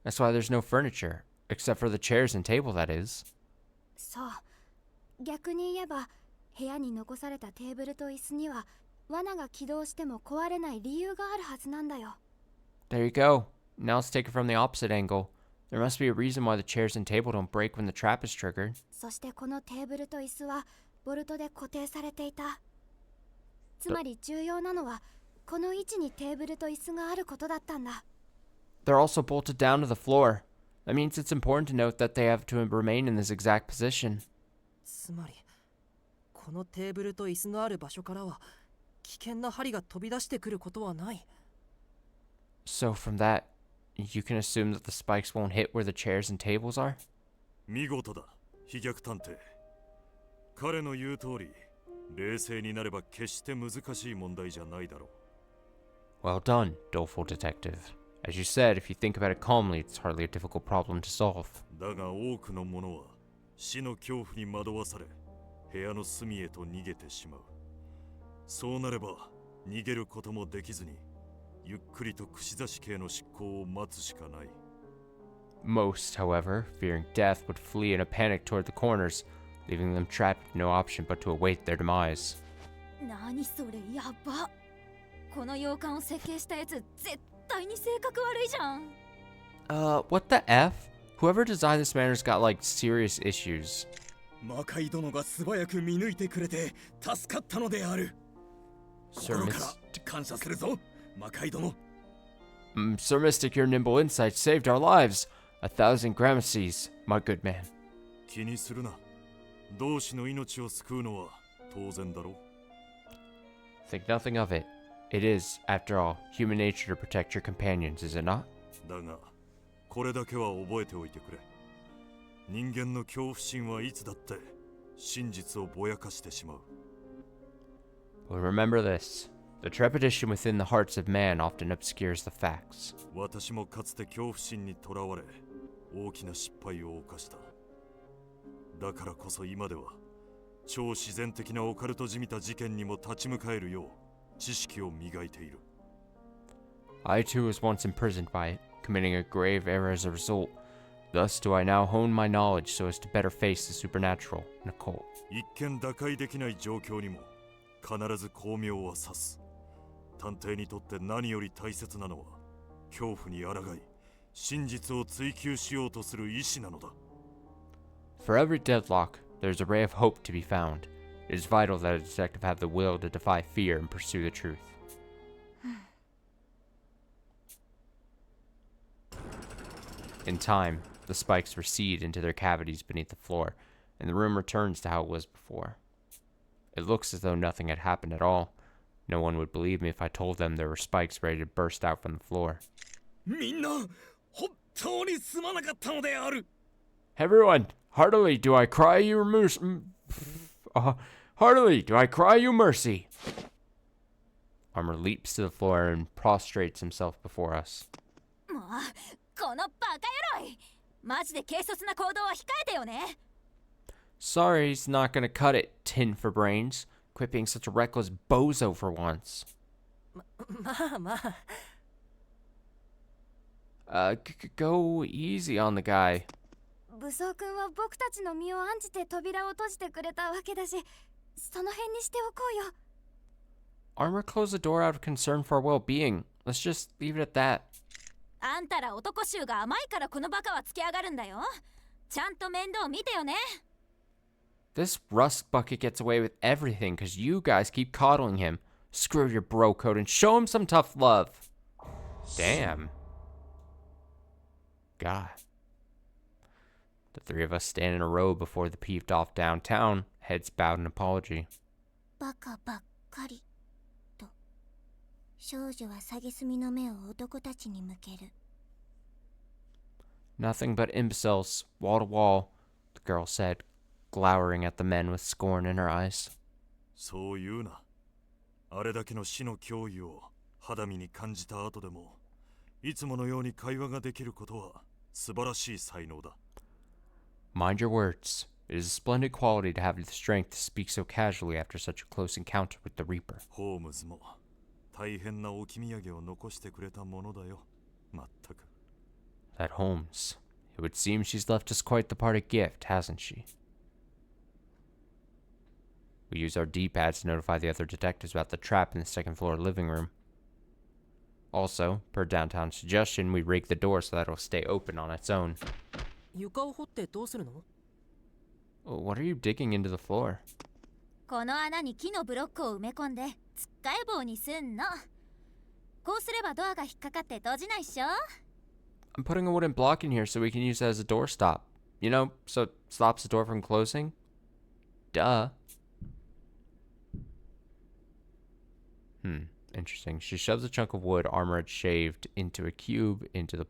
That's why there's no furniture. Except for the chairs and table, that is. そう。逆に言えば部屋に残されたテーブルと椅子には罠が起動しても壊れない理由があるはずなんだよ。 There you go. Now let's take it from the opposite angle. There must be a reason why the chairs and table don't break when the trap is triggered. そしてこのテーブルと椅子はボルトで固定されていた。つまり重要なのはこの位置にテーブルと椅子があることだったんだ。 They're also bolted down to the floor. That means it's important to note that they have to remain in this exact position. つまりこのテーブルと椅子のある場所からは危険な針が飛び出してくることはない。 So from that, you can assume that the spikes won't hit where the chairs and tables are? 見事だ、飛脚探偵。彼の言う通り、冷静になれば決して難しい問題じゃないだろう。 Well done, doleful detective. As you said, if you think about it calmly, it's hardly a difficult problem to solve. だが多くの者は死の恐怖に惑わされ、部屋の隅へと逃げてしまう。そうなれば逃げることもできずに、ゆっくりと串刺し刑の執行を待つしかない。 Most, however, fearing death, would flee in a panic toward the corners, leaving them trapped with no option but to await their demise. 何それやば。この洋館を設計したやつ絶対に性格悪いじゃん。 What the F? Whoever designed this manor's got, like, serious issues. 魔界殿が素早く見抜いてくれて助かったのである。心から感謝するぞ、魔界殿。Sir Mystic, your nimble insight saved our lives. 1,000 gramercies, my good man. 気にするな。同志の命を救うのは当然だろう。 Think nothing of it. It is, after all, human nature to protect your companions, is it not? だが、これだけは覚えておいてくれ。人間の恐怖心はいつだって真実をぼやかしてしまう。 Well, remember this. The trepidation within the hearts of man often obscures the facts. 私もかつて恐怖心にとらわれ、大きな失敗を犯した。だからこそ今では、超自然的なオカルトじみた事件にも立ち向かえるよう知識を磨いている。 I too was once imprisoned by it, committing a grave error as a result. Thus do I now hone my knowledge so as to better face the supernatural and occult. 一見打開できない状況にも必ず巧妙は指す。探偵にとって何より大切なのは恐怖に抗い真実を追求しようとする意志なのだ。 For every deadlock, there's a ray of hope to be found. It is vital that a detective have the will to defy fear and pursue the truth. In time, the spikes recede into their cavities beneath the floor, and the room returns to how it was before. It looks as though nothing had happened at all. No one would believe me if I told them there were spikes ready to burst out from the floor. みんな本当にすまなかったのである。 Everyone, heartily do I cry you mercy. Heartily do I cry you mercy. Armor leaps to the floor and prostrates himself before us. もうこのバカ野郎、マジで軽率な行動は控えてよね。 Sorry, he's not gonna cut it, tin for brains. Quit being such a reckless bozo for once. まあまあ。Go easy on the guy. 武装君は僕たちの身を案じて扉を閉じてくれたわけだし、その辺にしておこうよ。 Armor closed the door out of concern for our well-being. Let's just leave it at that. あんたら男衆が甘いからこのバカはつけ上がるんだよ。ちゃんと面倒見てよね。 This rust bucket gets away with everything because you guys keep coddling him. Screw your bro code and show him some tough love. Damn. God. The three of us stand in a row before the peeved off downtown, heads bowed in apology. バカばっかりと少女は蔑みの目を男たちに向ける。 Nothing but imbeciles, wall to wall, the girl said, glowering at the men with scorn in her eyes. そう言うな。あれだけの死の脅威を肌身に感じた後でも、いつものように会話ができることは素晴らしい才能だ。 Mind your words. It is a splendid quality to have the strength to speak so casually after such a close encounter with the Reaper. ホームズも大変な置き土産を残してくれたものだよ。まったく。 That Holmes. It would seem she's left us quite the parting gift, hasn't she? We use our D-pads to notify the other detectives about the trap in the second floor living room. Also, per downtown suggestion, we rig the door so that it'll stay open on its own. 床を掘ってどうするの？ What are you digging into the floor? この穴に木のブロックを埋め込んでつっかえ棒にすんの。こうすればドアが引っかかって閉じないっしょ。 I'm putting a wooden block in here so we can use it as a doorstop. You know, so it stops the door from closing? Duh. Interesting. She shoves a chunk of wood, armored shaved, into a cube into the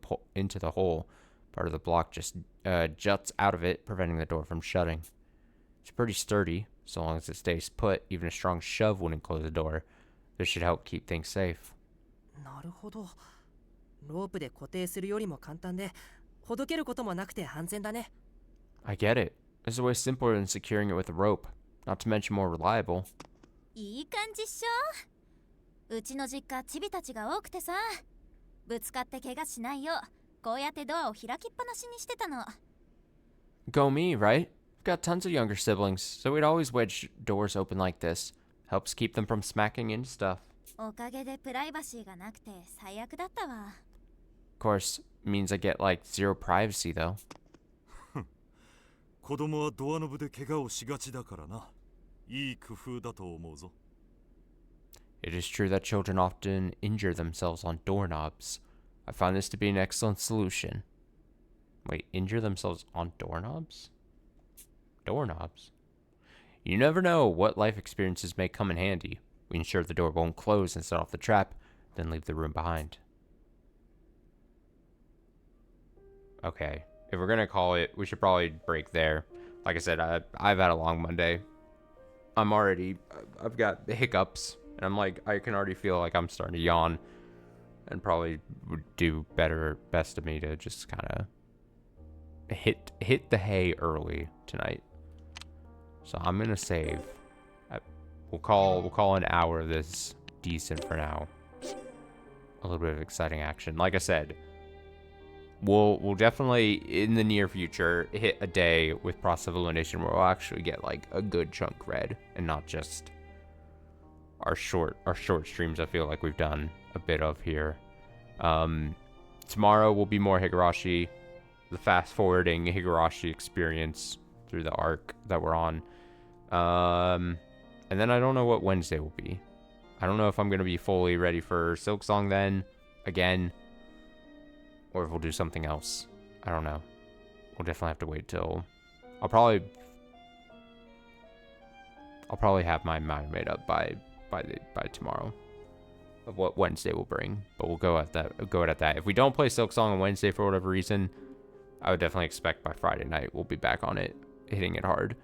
hole. Part of the block just juts out of it, preventing the door from shutting. It's pretty sturdy, so long as it stays put. Even a strong shove wouldn't close the door. This should help keep things safe. なるほど。ロープで固定するよりも簡単で、ほどけることもなくて安全だね。I get it. This is way simpler than securing it with a rope. Not to mention more reliable. いい感じっしょ。うちの実家チビたちが多くてさ、ぶつかって怪我しないようこうやってドアを開きっぱなしにしてたの。 Go me, right? I've got tons of younger siblings, so we'd always wedge doors open like this. Helps keep them from smacking into stuff. おかげでプライバシーがなくて最悪だったわ。 Of course, means I get like zero privacy though. 子供はドアノブで怪我をしがちだからな。いい工夫だと思うぞ。It is true that children often injure themselves on doorknobs. I find this to be an excellent solution. Wait, injure themselves on doorknobs? Doorknobs? You never know what life experiences may come in handy. We ensure the door won't close and set off the trap, then leave the room behind. Okay, if we're gonna call it, we should probably break there. Like I said, I've had a long Monday. I've got hiccups. And I'm like, I can already feel like I'm starting to yawn. And probably would do best of me to just kind of hit the hay early tonight. So I'm going to save. We'll call an hour of this decent for now. A little bit of exciting action. Like I said, we'll definitely, in the near future, hit a day with Process of Elimination where we'll actually get like a good chunk read and not just our short streams. I feel like we've done a bit of here. Tomorrow will be more Higurashi, the fast forwarding Higurashi experience through the arc that we're on. And then I don't know what Wednesday will be. I don't know if I'm going to be fully ready for Silk Song then again, or if we'll do something else. I don't know. We'll definitely have to wait till I'll probably have my mind made up by tomorrow of what Wednesday will bring, but we'll go at that. If we don't play Silk Song on Wednesday for whatever reason, I would definitely expect by Friday night we'll be back on it, hitting it hard.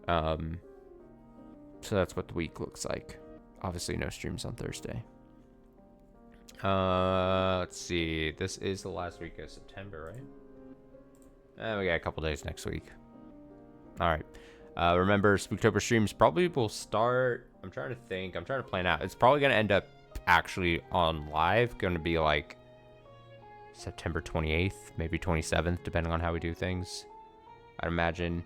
So that's what the week looks like. Obviously no streams on Thursday. Let's see, this is the last week of September, right? We got a couple days next week. All right. Remember, Spooktober streams probably will start. I'm trying to plan out. It's probably going to end up actually on live. Going to be like September 28th, maybe 27th, depending on how we do things, I'd imagine.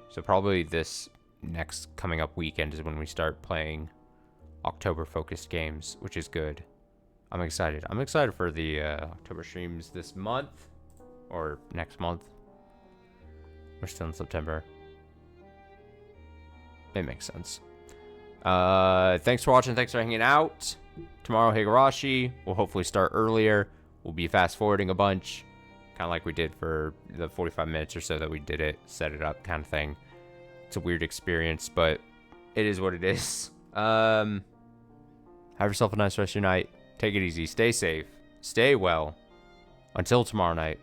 So probably this next coming up weekend is when we start playing October focused games, which is good. I'm excited. I'm excited for the October streams this month or next month. We're still in September. It makes sense. Thanks for watching. Thanks for hanging out. Tomorrow, Higurashi. We'll hopefully start earlier. We'll be fast forwarding a bunch, kind of like we did for the 45 minutes or so that we did it, set it up kind of thing. It's a weird experience, but it is what it is. Have yourself a nice rest of your night. Take it easy. Stay safe. Stay well. Until tomorrow night.